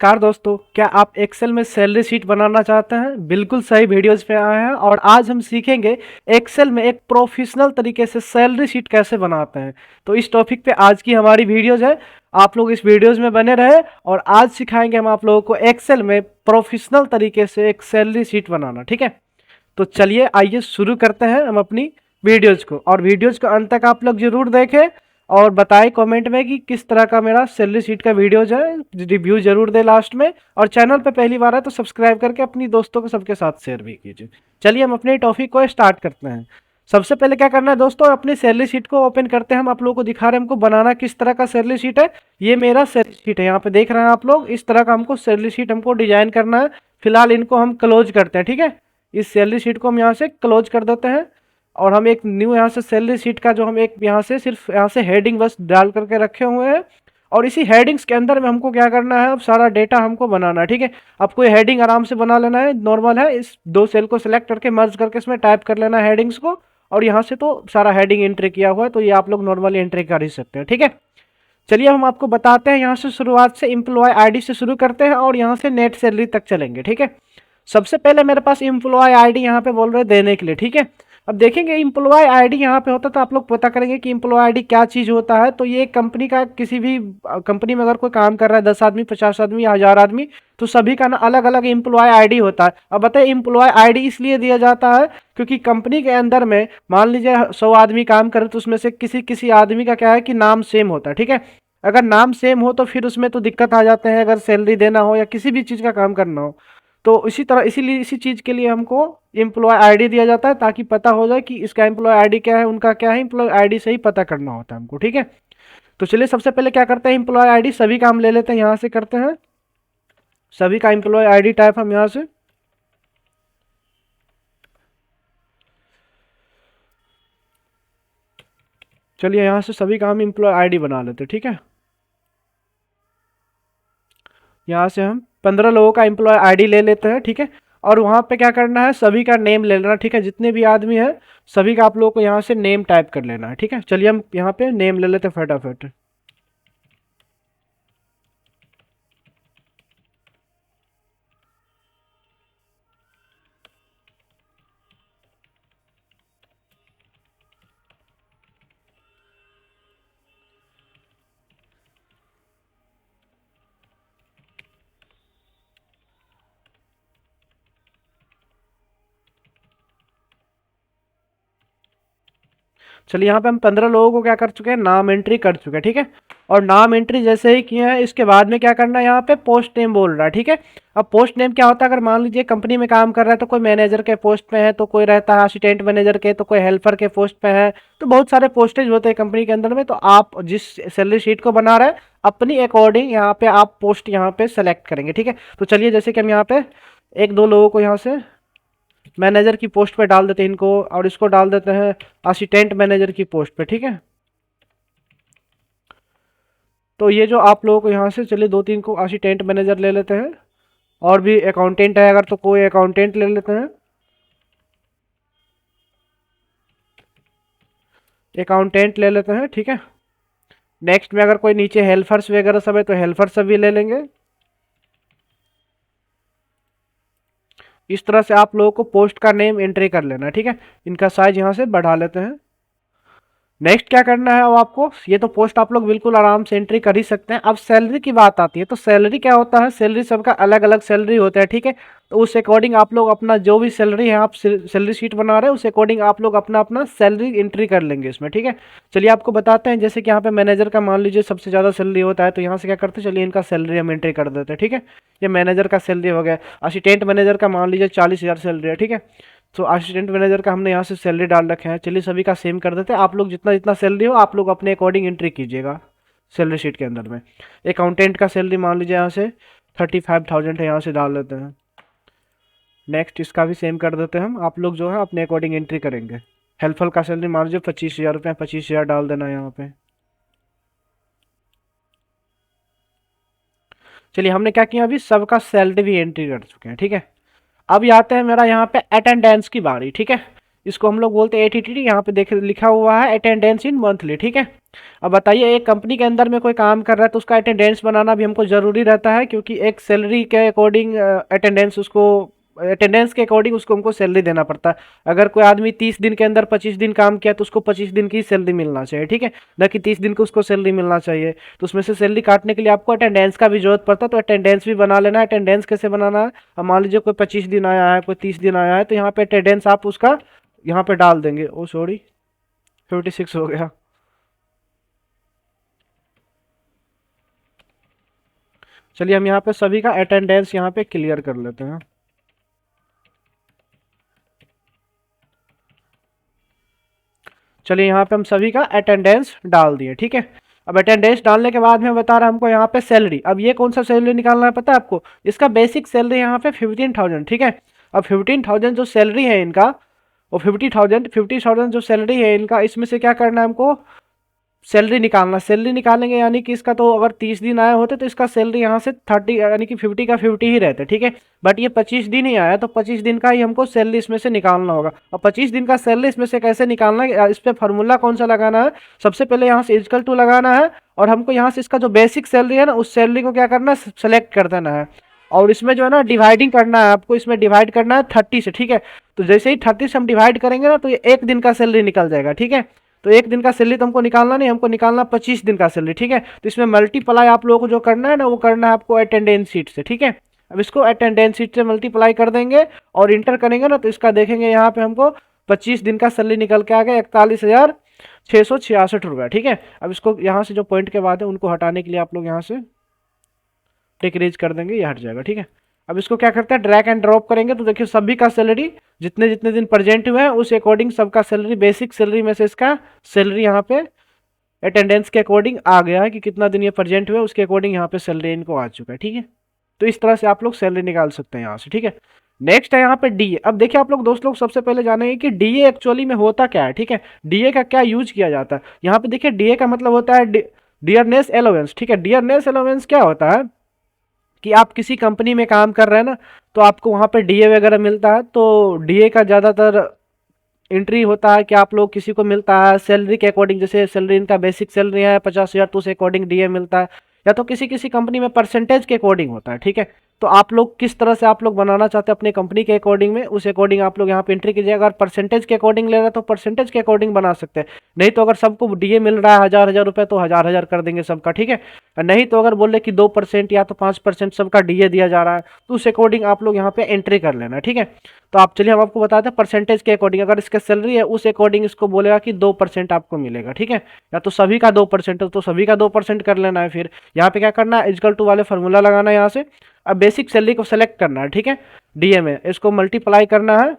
नमस्कार दोस्तों, क्या आप एक्सेल में सैलरी शीट बनाना चाहते हैं? बिल्कुल सही वीडियोज़ पे आए हैं और आज हम सीखेंगे एक्सेल में एक प्रोफेशनल तरीके से सैलरी शीट कैसे बनाते हैं। तो इस टॉपिक पे आज की हमारी वीडियोज़ है। आप लोग इस वीडियोज़ में बने रहे और आज सिखाएंगे हम आप लोगों को एक्सेल में प्रोफेशनल तरीके से एक सैलरी शीट बनाना। ठीक है, तो चलिए आइए शुरू करते हैं हम अपनी वीडियोज़ को, और वीडियोज़ को अंत तक आप लोग ज़रूर देखें और बताएं कमेंट में कि किस तरह का मेरा सैलरी शीट का वीडियोज है। रिव्यू जरूर दे लास्ट में, और चैनल पे पहली बार है तो सब्सक्राइब करके अपनी दोस्तों को सबके साथ शेयर भी कीजिए। चलिए हम अपने टॉपिक को स्टार्ट करते हैं। सबसे पहले क्या करना है दोस्तों, अपनी सैलरी शीट को ओपन करते हैं। हम आप लोगों को दिखा रहे हैं हमको बनाना किस तरह का सैलरी शीट है। ये मेरा सैलरी शीट है, यहाँ पे देख रहे हैं आप लोग। इस तरह का हमको सैलरी शीट हमको डिजाइन करना है। फिलहाल इनको हम क्लोज करते हैं। ठीक है, इस सैलरी शीट को हम यहाँ से क्लोज कर देते हैं और हम एक न्यू यहाँ से सैलरी शीट का जो हम एक यहाँ से सिर्फ यहाँ से हेडिंग बस डाल करके रखे हुए हैं, और इसी हेडिंग्स के अंदर में हमको क्या करना है, अब सारा डेटा हमको बनाना है। ठीक है, आपको ये हेडिंग आराम से बना लेना है, नॉर्मल है। इस दो सेल को सिलेक्ट करके मर्ज करके इसमें टाइप कर लेना है हेडिंग्स को, और यहाँ से तो सारा हेडिंग एंट्री किया हुआ है, तो ये आप लोग नॉर्मली एंट्री कर ही सकते हैं। ठीक है, चलिए हम आपको बताते हैं। यहाँ से शुरुआत से एम्प्लॉय आईडी से शुरू करते हैं और यहाँ से नेट सैलरी तक चलेंगे। ठीक है, सबसे पहले मेरे पास एम्प्लॉय आईडी यहाँ पे बोल रहे देने के लिए। ठीक है, अब देखेंगे एम्प्लॉय आईडी यहाँ पे होता है तो आप लोग पता करेंगे कि एम्प्लॉय आईडी क्या चीज़ होता है। तो ये कंपनी का, किसी भी कंपनी में अगर कोई काम कर रहा है 10 आदमी, 50 आदमी या 1000 आदमी, तो सभी का ना अलग अलग एम्प्लॉय आईडी होता है। अब बताइए एम्प्लॉय आईडी इसलिए दिया जाता है क्योंकि कंपनी के अंदर में मान लीजिए 100 आदमी काम करे तो उसमें से किसी किसी आदमी का क्या है कि नाम सेम होता है। ठीक है, अगर नाम सेम हो तो फिर उसमें तो दिक्कत आ जाते हैं, अगर सैलरी देना हो या किसी भी चीज़ का काम करना हो। तो इसी तरह इसीलिए इसी चीज़ के लिए हमको एम्प्लॉय आईडी दिया जाता है, ताकि पता हो जाए कि इसका एम्प्लॉय आईडी क्या है, उनका क्या है। एम्प्लॉय आईडी से ही पता करना होता है हमको। ठीक है, तो चलिए सबसे पहले क्या करते हैं, एम्प्लॉय आईडी सभी का हम ले लेते हैं, यहाँ से करते हैं सभी का एम्प्लॉय आईडी टाइप हम यहाँ से। चलिए यहाँ से सभी का हम एम्प्लॉय आईडी बना लेते हैं। ठीक है, यहाँ से हम 15 लोगों का एम्प्लॉय आईडी ले लेते हैं। ठीक है, और वहाँ पे क्या करना है, सभी का नेम ले लेना। ठीक है, जितने भी आदमी हैं सभी का आप लोगों को यहाँ से नेम टाइप कर लेना है। ठीक है, चलिए हम यहाँ पे नेम ले लेते हैं फटाफट। चलिए यहाँ पे हम 15 लोगों को क्या कर चुके हैं, नाम एंट्री कर चुके हैं। ठीक है, और नाम एंट्री जैसे ही किए हैं, इसके बाद में क्या करना है, यहाँ पे पोस्ट नेम बोल रहा है। ठीक है, अब पोस्ट नेम क्या होता है, अगर मान लीजिए कंपनी में काम कर रहा है तो कोई मैनेजर के पोस्ट पे है, तो कोई रहता है असिस्टेंट मैनेजर के, तो कोई हेल्पर के पोस्ट पे है, तो बहुत सारे पोस्टेज होते हैं कंपनी के अंदर में। तो आप जिस सैलरी शीट को बना रहे हैं अपनी अकॉर्डिंग यहाँ पे आप पोस्ट यहाँ पे सेलेक्ट करेंगे। ठीक है, तो चलिए जैसे कि हम यहाँ पे एक दो लोगों को यहाँ से मैनेजर की पोस्ट पे डाल देते हैं इनको, और इसको डाल देते हैं असिस्टेंट मैनेजर की पोस्ट पे। ठीक है, तो ये जो आप लोगों को यहाँ से, चलिए दो तीन को असिस्टेंट मैनेजर ले लेते हैं, और भी अकाउंटेंट है अगर तो कोई अकाउंटेंट ले लेते हैं, अकाउंटेंट ले लेते हैं। ठीक है, नेक्स्ट में अगर कोई नीचे हेल्पर्स वगैरह सब है तो हेल्पर्स सब भी ले लेंगे। इस तरह से आप लोगों को पोस्ट का नेम एंट्री कर लेना है। ठीक है, इनका साइज यहाँ से बढ़ा लेते हैं। नेक्स्ट क्या करना है, अब आपको ये तो पोस्ट आप लोग बिल्कुल आराम से एंट्री कर ही सकते हैं। अब सैलरी की बात आती है, तो सैलरी क्या होता है, सैलरी सबका अलग अलग सैलरी होता है। ठीक है, तो उस अकॉर्डिंग आप लोग अपना जो भी सैलरी है, आप सैलरी शीट बना रहे हैं उस अकॉर्डिंग आप लोग अपना अपना सैलरी एंट्री कर लेंगे इसमें। ठीक है, चलिए आपको बताते हैं। जैसे कि यहाँ पे मैनेजर का मान लीजिए सबसे ज़्यादा सैलरी होता है, तो यहाँ से क्या करते हैं, चलिए इनका सैलरी हम एंट्री कर देते हैं। ठीक है, ये मैनेजर का सैलरी हो गया। असिस्टेंट मैनेजर का मान लीजिए 40,000 सैलरी है। ठीक है, तो असिस्टेंट मैनेजर का हमने यहाँ से सैलरी डाल रखे हैं। चलिए सभी का सेम कर देते हैं। आप लोग जितना जितना सैलरी हो आप लोग अपने अकॉर्डिंग एंट्री कीजिएगा सैलरी शीट के अंदर में। अकाउंटेंट का सैलरी मान लीजिए यहाँ से 35,000 है, यहाँ से डाल देते हैं। नेक्स्ट इसका भी सेम कर देते हैं हम। आप लोग जो है अपने अकॉर्डिंग एंट्री करेंगे। हेल्पर का सैलरी मान लीजिए 25,000 रुपये, 25,000 डाल देना है यहाँ पे। चलिए हमने क्या किया, अभी सबका सैलरी भी एंट्री कर चुके हैं। ठीक है, अब आते हैं मेरा यहाँ पे अटेंडेंस की बारी। ठीक है, इसको हम लोग बोलते हैं एटीटी। यहाँ पे देख लिखा हुआ है अटेंडेंस इन मंथली। ठीक है, अब बताइए, एक कंपनी के अंदर में कोई काम कर रहा है तो उसका अटेंडेंस बनाना भी हमको ज़रूरी रहता है, क्योंकि एक सैलरी के अकॉर्डिंग अटेंडेंस के अकॉर्डिंग उसको हमको सैलरी देना पड़ता है। अगर कोई आदमी 30 दिन के अंदर 25 दिन काम किया तो उसको 25 दिन की सैलरी मिलना चाहिए, ठीक है, न कि 30 दिन को उसको सैलरी मिलना चाहिए। तो उसमें से सैलरी काटने के लिए आपको अटेंडेंस का भी जरूरत पड़ता है, तो अटेंडेंस भी बना लेना है। अटेंडेंस कैसे बनाना है? अब मान लीजिए कोई 25 दिन आया है, कोई 30 दिन आया है, तो यहाँ पे अटेंडेंस आप उसका यहाँ पे डाल देंगे। ओ सॉरी, 56 हो गया। चलिए हम यहाँ पे सभी का अटेंडेंस यहाँ पे क्लियर कर लेते हैं। चलिए यहाँ पे हम सभी का अटेंडेंस डाल दिए, ठीक है। अब अटेंडेंस डालने के बाद में बता रहा है हमको यहाँ पे सैलरी। अब ये कौन सा सैलरी निकालना है पता है आपको? इसका बेसिक सैलरी यहाँ पे 15,000, ठीक है। अब 15,000 जो सैलरी है इनका, वो 50,000 जो सैलरी है इनका, इसमें से क्या करना है हमको? सैलरी निकालना। सैलरी निकालेंगे यानी कि इसका तो अगर 30 दिन आए होते तो इसका सैलरी यहाँ से 30 यानी कि 50 का 50 ही रहते, ठीक है। बट ये 25 दिन ही आया तो 25 दिन का ही हमको सैलरी इसमें से निकालना होगा। और 25 दिन का सैलरी इसमें से कैसे निकालना है, इस पर फॉर्मूला कौन सा लगाना है? सबसे पहले यहाँ से इक्वल टू लगाना है, और हमको यहाँ से इसका जो बेसिक सैलरी है ना, उस सैलरी को क्या करना है? सेलेक्ट कर देना है। और इसमें जो है ना डिवाइडिंग करना है आपको, इसमें डिवाइड करना है 30 से, ठीक है। तो जैसे ही 30 से हम डिवाइड करेंगे ना, तो ये एक दिन का सैलरी निकल जाएगा, ठीक है। तो एक दिन का सैलरी तो हमको निकालना नहीं, हमको निकालना 25 दिन का सैलरी, ठीक है। तो इसमें मल्टीप्लाई आप लोगों को जो करना है ना, वो करना है आपको अटेंडेंस शीट से, ठीक है। अब इसको अटेंडेंस शीट से मल्टीप्लाई कर देंगे और इंटर करेंगे ना, तो इसका देखेंगे यहाँ पे हमको 25 दिन का सैलरी निकल के आ गया 41,666 रुपये, ठीक है। अब इसको यहाँ से जो पॉइंट के बाद है उनको हटाने के लिए आप लोग यहाँ से टिक कर देंगे, ये हट जाएगा, ठीक है। अब इसको क्या करते हैं? ड्रैग एंड ड्रॉप करेंगे तो देखिए सभी का सैलरी जितने जितने दिन प्रेजेंट हुए हैं उस अकॉर्डिंग सबका सैलरी, बेसिक सैलरी में से इसका सैलरी यहाँ पे अटेंडेंस के अकॉर्डिंग आ गया है कि कितना दिन ये प्रेजेंट हुए, उसके अकॉर्डिंग यहाँ पे सैलरी इनको आ चुका है, ठीक है। तो इस तरह से आप लोग सैलरी निकाल सकते हैं यहाँ से, ठीक है। नेक्स्ट है यहाँ पे डीए। अब देखिए आप लोग दोस्त लोग सबसे पहले जानेंगे कि डीए एक्चुअली में होता क्या है, ठीक है। डीए का क्या यूज किया जाता है? यहाँ पे देखिए डीए का मतलब होता है डियरनेस अलाउंस, ठीक है। डियरनेस अलाउंस क्या होता है कि आप किसी कंपनी में काम कर रहे हैं ना, तो आपको वहाँ पे डीए वगैरह मिलता है। तो डीए का ज़्यादातर एंट्री होता है कि आप लोग किसी को मिलता है सैलरी के अकॉर्डिंग, जैसे सैलरी इनका बेसिक सैलरी है 50,000 तो उस अकॉर्डिंग डीए मिलता है, या तो किसी किसी कंपनी में परसेंटेज के अकॉर्डिंग होता है, ठीक है। तो आप लोग किस तरह से आप लोग बनाना चाहते हैं अपनी कंपनी के अकॉर्डिंग में, उस अकॉर्डिंग आप लोग यहाँ पे एंट्री कीजिए। अगर परसेंटेज के अकॉर्डिंग ले रहे हैं तो परसेंटेज के अकॉर्डिंग बना सकते हैं, नहीं तो अगर सबको डीए मिल रहा है 1,000 रुपये तो 1,000 कर देंगे सबका, ठीक है। नहीं तो अगर बोले कि 2% या तो 5% सबका डीए दिया जा रहा है, तो उस अकॉर्डिंग आप लोग यहाँ पे एंट्री कर लेना, ठीक है। तो आप चलिए हम आपको बताते हैं परसेंटेज के अकॉर्डिंग, अगर इसका सैलरी है उस अकॉर्डिंग इसको बोलेगा कि 2% आपको मिलेगा, ठीक है। या तो सभी का 2% है तो सभी का 2% कर लेना है। फिर यहाँ पे क्या करना है? इक्वल टू वाले फॉर्मूला लगाना है यहाँ से। अब बेसिक सैलरी को सेलेक्ट करना है, ठीक है, डीए में इसको मल्टीप्लाई करना है।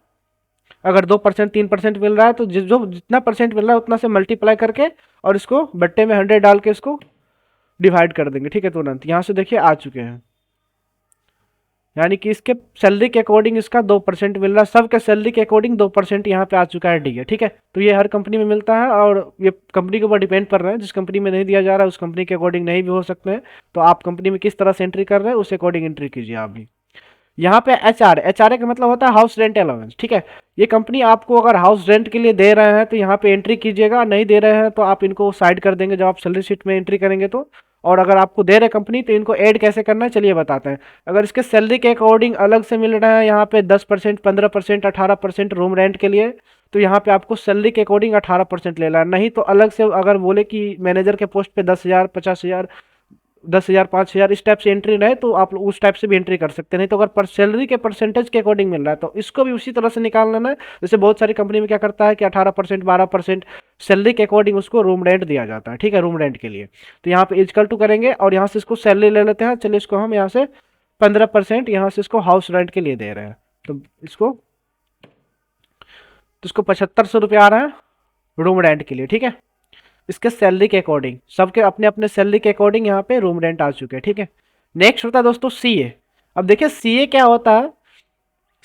अगर 2% 3% मिल रहा है तो जो जितना परसेंट मिल रहा है उतना से मल्टीप्लाई करके और इसको बट्टे में 100 डाल के इसको डिवाइड कर देंगे, ठीक है। तुरंत यहाँ से देखिए आ चुके हैं, यानी कि इसके सैलरी के अकॉर्डिंग इसका 2% मिल रहा है, सबके सैलरी के अकॉर्डिंग 2% यहाँ पे आ चुका है डीए, ठीक है। तो ये हर कंपनी में मिलता है और ये कंपनी के ऊपर डिपेंड कर रहे हैं। जिस कंपनी में नहीं दिया जा रहा है उस कंपनी के अकॉर्डिंग नहीं भी हो सकते हैं। तो आप कंपनी में किस तरह से एंट्री कर रहे हैं उस अकॉर्डिंग एंट्री कीजिए आप भी। यहाँ पे एचआर का मतलब होता है हाउस रेंट अलाउंस, ठीक है। ये कंपनी आपको अगर हाउस रेंट के लिए दे रहे हैं तो यहाँ पे एंट्री कीजिएगा, नहीं दे रहे हैं तो आप इनको साइड कर देंगे जब आप सैलरी शीट में एंट्री करेंगे तो। और अगर आपको दे रहे कंपनी तो इनको ऐड कैसे करना है चलिए बताते हैं। अगर इसके सैलरी के अकॉर्डिंग अलग से मिल रहा है यहाँ पे 10%, 15%, 18% रूम रेंट के लिए, तो यहाँ पे आपको सैलरी के अकॉर्डिंग 18% ले लेना। नहीं तो अलग से अगर बोले कि मैनेजर के पोस्ट पे 10,000, 50,000, 10,000, 5,000 इस टाइप से एंट्री रहे तो आप उस टाइप से भी एंट्री कर सकते हैं। नहीं तो अगर पर सैलरी के परसेंटेज के अकॉर्डिंग मिल रहा है तो इसको भी उसी तरह से निकाल लेना है। जैसे बहुत सारी कंपनी में क्या करता है कि 18%, 12% सैलरी के अकॉर्डिंग उसको रूम रेंट दिया जाता है, ठीक है, रूम रेंट के लिए। तो यहाँ पे इक्वल टू करेंगे और यहाँ से इसको सैलरी ले लेते हैं। चलिए इसको हम यहाँ से 15% यहाँ से इसको हाउस रेंट के लिए दे रहे हैं, तो इसको 7,500 रुपये आ रहा है रूम रेंट के लिए, ठीक है। इसके सैलरी के अकॉर्डिंग सबके अपने अपने सैलरी के अकॉर्डिंग यहाँ पे रूम रेंट आ चुके हैं, ठीक है। नेक्स्ट होता है दोस्तों सीए। अब देखिए सीए क्या होता है?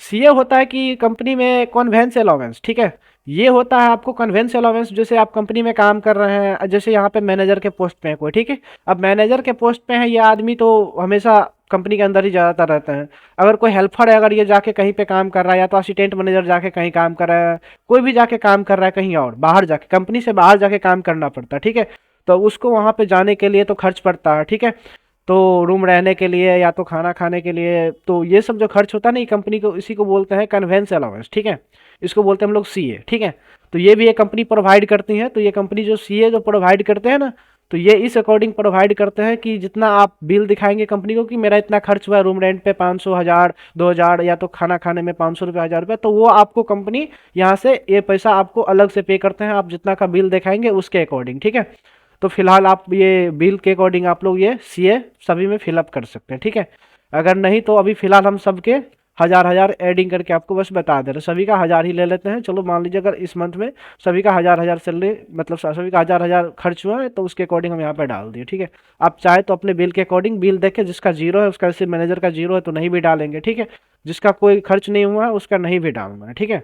सीए होता है कि कंपनी में कन्वेंस अलाउंस, ठीक है। ये होता है आपको कन्वेंस अलाउंस, जैसे आप कंपनी में काम कर रहे हैं, जैसे यहाँ पे मैनेजर के पोस्ट पे है कोई, ठीक है। अब मैनेजर के पोस्ट पे है ये आदमी तो हमेशा कंपनी के अंदर ही ज़्यादातर रहते हैं। अगर कोई हेल्पर है, अगर ये जाके कहीं पे काम कर रहा है, या तो असिस्टेंट मैनेजर जाके कहीं काम कर रहा है, कोई भी जाके काम कर रहा है कहीं और बाहर जाके, कंपनी से बाहर जाके काम करना पड़ता है, ठीक है। तो उसको वहाँ पे जाने के लिए तो खर्च पड़ता है, ठीक है। तो रूम रहने के लिए या तो खाना खाने के लिए, तो ये सब जो खर्च होता है ना, ये कंपनी को, इसी को बोलते हैं कन्वेंस अलाउंस, ठीक है। इसको बोलते हैं हम लोग सीए, ठीक है। तो ये भी ये कंपनी प्रोवाइड करती है। तो ये कंपनी जो सीए जो प्रोवाइड करते हैं ना, तो ये इस अकॉर्डिंग प्रोवाइड करते हैं कि जितना आप बिल दिखाएंगे कंपनी को कि मेरा इतना खर्च हुआ, रूम रेंट पे 500, 1000, 2000, या तो खाना खाने में 500 रुपये, 1000 रुपये, तो वो आपको कंपनी यहाँ से ये पैसा आपको अलग से पे करते हैं, आप जितना का बिल दिखाएंगे उसके अकॉर्डिंग, ठीक है। तो फिलहाल आप ये बिल के अकॉर्डिंग आप लोग ये सीए सभी में फिलअप कर सकते हैं, ठीक है। अगर नहीं तो अभी फिलहाल हम सबके 1000 एडिंग करके आपको बस बता दे रहे, सभी का 1000 ही ले लेते हैं। चलो मान लीजिए अगर इस मंथ में सभी का 1000 सैलरी, मतलब सभी का 1000 खर्च हुआ है, तो उसके अकॉर्डिंग हम यहाँ पे डाल दिए, ठीक है। आप चाहे तो अपने बिल के अकॉर्डिंग बिल देख के, जिसका जीरो है उसका, जैसे मैनेजर का जीरो है तो नहीं भी डालेंगे, ठीक है। जिसका कोई खर्च नहीं हुआ है उसका नहीं भी डालना है, ठीक है।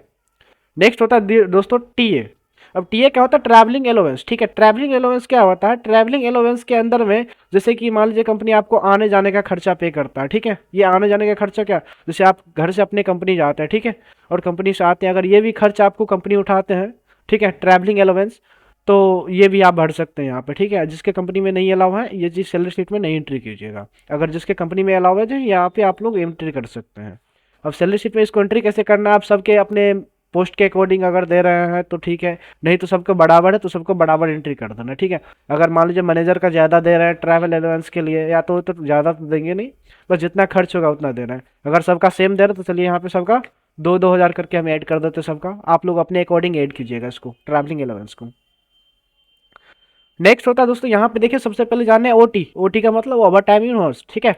नेक्स्ट होता है दोस्तों टीए। अब टीए क्या होता है? ट्रैवलिंग एलोवेंस, ठीक है। ट्रैवलिंग एलोवेंस क्या होता है? ट्रैवलिंग एलोवेंस के अंदर में जैसे कि मान लीजिए कंपनी आपको आने जाने का खर्चा पे करता है, ठीक है। ये आने जाने का खर्चा क्या, जैसे आप घर से अपने कंपनी जाते हैं, ठीक है, और कंपनी से आते हैं, अगर ये भी खर्च आपको कंपनी उठाते हैं, ठीक है, ट्रैवलिंग एलोवेंस, तो ये भी आप भर सकते हैं यहाँ पे, ठीक है। जिसके कंपनी में नहीं अलाउ है ये चीज़ सैलरी शीट में नहीं एंट्री कीजिएगा। अगर जिसके कंपनी में अलाउ है, जो यहाँ पे आप लोग एंट्री कर सकते हैं। अब सैलरी शीट में इसको एंट्री कैसे करना है? आप सबके अपने पोस्ट के अकॉर्डिंग अगर दे रहे हैं तो ठीक है, नहीं तो सबको बराबर है तो सबको बराबर एंट्री कर देना, ठीक है। अगर मान लीजिए मैनेजर का ज़्यादा दे रहे हैं ट्रैवल एलाउंस के लिए, या तो ज़्यादा तो देंगे नहीं, बस जितना खर्च होगा उतना देना है। अगर सबका सेम दे रहे तो चलिए यहाँ पे सबका 2-2 हज़ार करके हम ऐड कर देते सबका। आप लोग अपने अकॉर्डिंग ऐड कीजिएगा इसको, ट्रैवलिंग एलाउंस को। नेक्स्ट होता है दोस्तों, यहाँ पे देखिए सबसे पहले जाने ओटी। ओटी का मतलब ओवर टाइम इन हॉर्स, ठीक है।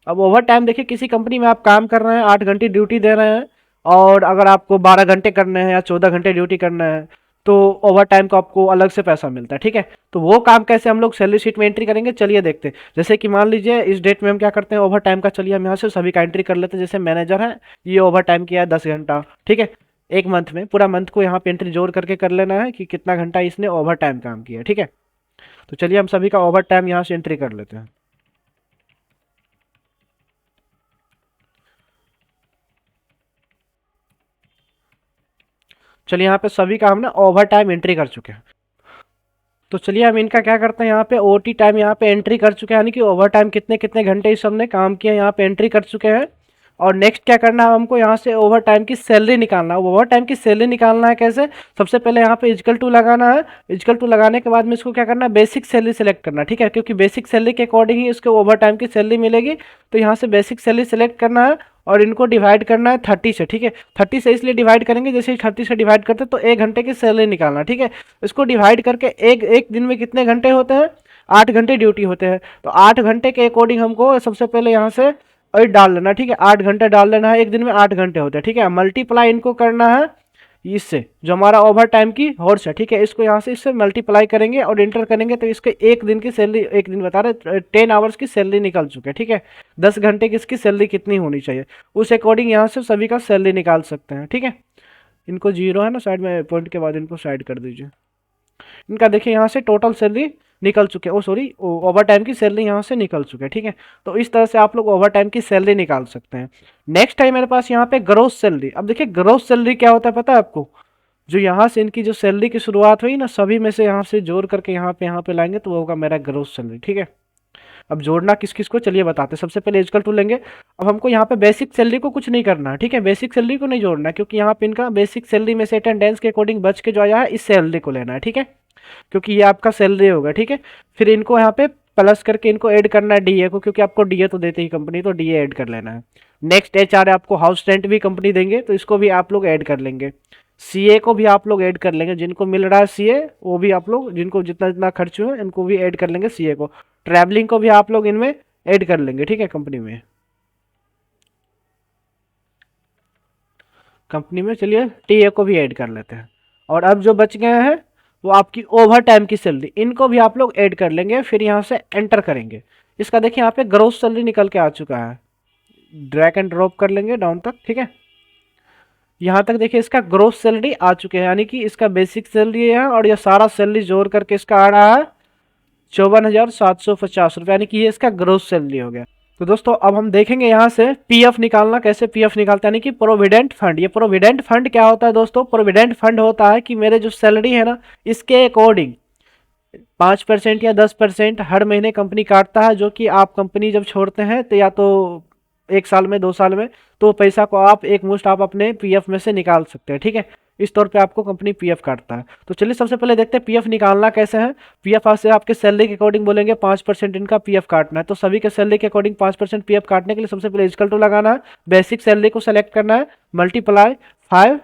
अब ओवर टाइम देखिए, किसी कंपनी में आप काम कर रहे हैं, 8 घंटे ड्यूटी दे रहे हैं, और अगर आपको 12 घंटे करने हैं या 14 घंटे ड्यूटी करना है, तो ओवर टाइम का आपको अलग से पैसा मिलता है, ठीक है। तो वो काम कैसे हम लोग सैलरी शीट में एंट्री करेंगे, चलिए देखते हैं। जैसे कि मान लीजिए इस डेट में हम क्या करते हैं, ओवर टाइम का, चलिए हम यहाँ से सभी का एंट्री कर लेते हैं। जैसे मैनेजर है, ये ओवर टाइम किया है 10 घंटा, ठीक है। एक मंथ में पूरा मंथ को यहाँ पे एंट्री जोड़ करके कर लेना है कि कितना घंटा इसने ओवर टाइम काम किया है, ठीक है। तो चलिए हम सभी का ओवर टाइम यहाँ से एंट्री कर लेते हैं। चलिए यहाँ पे सभी का हम ना ओवर टाइम एंट्री कर चुके हैं। तो चलिए हम इनका क्या करते हैं, यहाँ पे ओटी टाइम यहाँ पे एंट्री कर चुके हैं, यानी कि ओवर टाइम कितने कितने घंटे इस सबने काम किया यहाँ पे एंट्री कर चुके हैं। और नेक्स्ट क्या करना है हमको, यहाँ से ओवर टाइम की सैलरी निकालना है। ओवर टाइम की सैलरी निकालना है कैसे? सबसे पहले यहाँ पे इक्वल टू लगाना है। इक्वल टू लगाने के बाद में इसको क्या करना है, बेसिक सैलरी सेलेक्ट करना है, ठीक है, क्योंकि बेसिक सैलरी के अकॉर्डिंग ही इसको ओवर टाइम की सैलरी मिलेगी। तो यहाँ से बेसिक सैलरी सेलेक्ट करना है और इनको डिवाइड करना है 30 से, ठीक है। 30 से इसलिए डिवाइड करेंगे, जैसे ही 30 से डिवाइड करते हैं तो 1 घंटे की सैलरी निकालना, ठीक है। इसको डिवाइड करके एक एक दिन में कितने घंटे होते हैं, 8 घंटे ड्यूटी होते हैं। तो 8 घंटे के अकॉर्डिंग हमको सबसे पहले यहाँ से 8 डाल लेना, ठीक है। 8 घंटे डाल लेना है, एक दिन में 8 घंटे होते हैं, ठीक है। मल्टीप्लाई इनको करना है इससे, जो हमारा ओवर टाइम की हॉर्स है, ठीक है। इसको यहाँ से इससे मल्टीप्लाई करेंगे और इंटर करेंगे, तो इसके एक दिन की सैलरी, एक दिन बता रहे 10 आवर्स की सैलरी निकल चुके हैं, ठीक है। 10 घंटे की इसकी सैलरी कितनी होनी चाहिए, उस अकॉर्डिंग यहाँ से सभी का सैलरी निकाल सकते हैं, ठीक है। इनको जीरो है ना साइड में, पॉइंट के बाद इनको साइड कर दीजिए। इनका देखिए यहाँ से टोटल सैलरी निकल चुके हैं, ओ सॉरी, ओवर टाइम की सैलरी यहाँ से निकल चुके हैं, ठीक है। तो इस तरह से आप लोग ओवर टाइम की सैलरी निकाल सकते हैं। नेक्स्ट टाइम मेरे पास यहाँ पे ग्रोस सैलरी। अब देखिए ग्रोस सैलरी क्या होता है पता है आपको? जो यहाँ से इनकी जो सैलरी की शुरुआत हुई ना, सभी में से यहाँ से जोड़ करके यहाँ पे लाएंगे तो वो होगा मेरा ग्रोस सैलरी, ठीक है। अब जोड़ना किस किस को चलिए बताते हैं। सबसे पहले इक्वल टू लेंगे। अब हमको यहाँ पे बेसिक सैलरी को कुछ नहीं करना है, ठीक है। बेसिक सैलरी को नहीं जोड़ना है, क्योंकि यहाँ पे इनका बेसिक सैलरी में से अटेंडेंस के अकॉर्डिंग बच के जो आया है, इस सैलरी को लेना है, ठीक है, क्योंकि ये आपका सैलरी होगा, ठीक है। फिर इनको यहाँ पे प्लस करके इनको ऐड करना है डीए को, क्योंकि आपको डीए तो देते ही कंपनी, तो डीए ऐड कर लेना है। नेक्स्ट एचआर है, आपको हाउस रेंट भी कंपनी देंगे, तो इसको भी आप लोग ऐड कर लेंगे। सीए को भी आप लोग ऐड कर लेंगे, जिनको मिल रहा है सीए वो भी आप लोग, जिनको जितना जितना खर्च हुआ इनको भी ऐड कर लेंगे सीए को। ट्रैवलिंग को भी आप लोग इनमें ऐड कर लेंगे, ठीक है। कंपनी में चलिए टीए को भी ऐड कर लेते हैं। और अब जो बच गए हैं वो आपकी ओवर टाइम की सैलरी, इनको भी आप लोग ऐड कर लेंगे। फिर यहाँ से एंटर करेंगे। इसका देखिए यहाँ पे ग्रोस सैलरी निकल के आ चुका है, ड्रैग एंड ड्रॉप कर लेंगे डाउन तक, ठीक है। यहाँ तक देखिए इसका ग्रोस सैलरी आ चुके हैं, यानी कि इसका बेसिक सैलरी है और ये सारा सैलरी जोड़ करके इसका आ रहा है 54,750 रुपये, यानी कि ये इसका ग्रोस सैलरी हो गया। तो दोस्तों अब हम देखेंगे यहाँ से पीएफ निकालना कैसे। पीएफ निकालते हैं, यानी कि प्रोविडेंट फंड। ये प्रोविडेंट फंड क्या होता है दोस्तों? प्रोविडेंट फंड होता है कि मेरे जो सैलरी है ना, इसके अकॉर्डिंग 5% या 10% हर महीने कंपनी काटता है, जो कि आप कंपनी जब छोड़ते हैं तो या तो 1 साल में 2 साल में, तो पैसा को आप एक मुश्त आप अपने पीएफ में से निकाल सकते हैं। ठीक है, इस तौर पे आपको कंपनी पीएफ काटता है। तो चलिए सबसे पहले देखते हैं पीएफ निकालना कैसे है। पीएफ से आपके सैलरी के अकॉर्डिंग बोलेंगे 5% इनका पीएफ काटना है। तो सभी के सैलरी के अकॉर्डिंग 5% पीएफ काटने के लिए सबसे पहले इक्वल टू लगाना है, बेसिक सैलरी को सेलेक्ट करना है, मल्टीप्लाई 5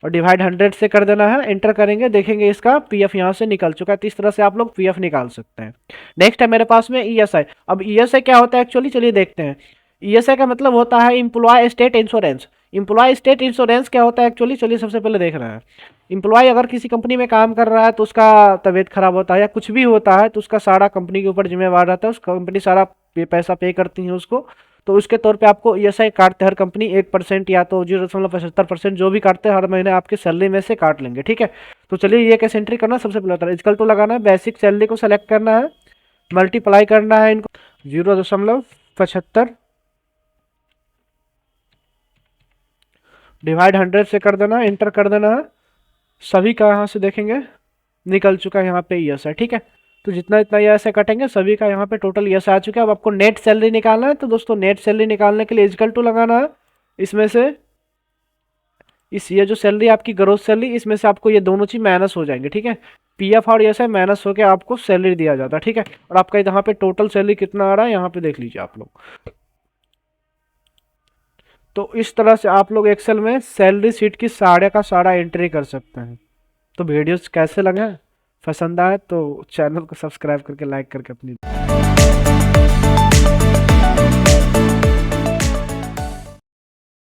और डिवाइड 100 से कर देना है। एंटर करेंगे, देखेंगे इसका पीएफ यहाँ से निकल चुका है। तो इस तरह से आप लोग पीएफ निकाल सकते हैं। नेक्स्ट है मेरे पास में ईएसआई। अब ईएसआई क्या होता है एक्चुअली, चलिए देखते हैं। ईएसआई का मतलब होता है employ state insurance. Employ state insurance क्या होता है एक्चुअली, चलिए सबसे पहले देख रहे हैं। एम्प्लॉय अगर किसी कंपनी में काम कर रहा है तो उसका तबीयत खराब होता है या कुछ भी होता है तो उसका सारा कंपनी के ऊपर जिम्मेवार रहता है, उस कंपनी सारा पैसा पे करती है उसको। तो उसके तौर पे आपको ईएसआई काटते हर कंपनी 1% या तो 0.75% जो भी काटते हैं हर महीने आपके सैलरी में से काट लेंगे। ठीक है, तो चलिए ये कैसे एंट्री करना है। सबसे पहले होता है इक्वल टू लगाना है, बेसिक सैलरी को सेलेक्ट करना है, मल्टीप्लाई करना है इनको 0.75 डिवाइड 100 से कर देना, एंटर कर देना है। सभी का यहाँ से देखेंगे निकल चुका है यहाँ पे ईएसआई। ठीक है, तो जितना जितना ईएसआई कटेंगे सभी का यहाँ पे टोटल ईएसआई आ चुका है। अब आपको नेट सैलरी निकालना है। तो दोस्तों नेट सैलरी निकालने के लिए इक्वल टू लगाना है, इसमें से ये जो सैलरी आपकी ग्रोथ सैलरी, इसमें से आपको ये दोनों चीज माइनस हो जाएंगे। ठीक है, पीएफ और ईएसआई माइनस होकर आपको सैलरी दिया जाता है। ठीक है, और आपका यहाँ पे टोटल सैलरी कितना आ रहा है यहाँ पे देख लीजिए आप लोग। तो इस तरह से आप लोग एक्सेल में सैलरी शीट की सारे का सारा एंट्री कर सकते हैं। तो वीडियोस कैसे लगे, पसंद आए तो चैनल को सब्सक्राइब करके लाइक करके अपनी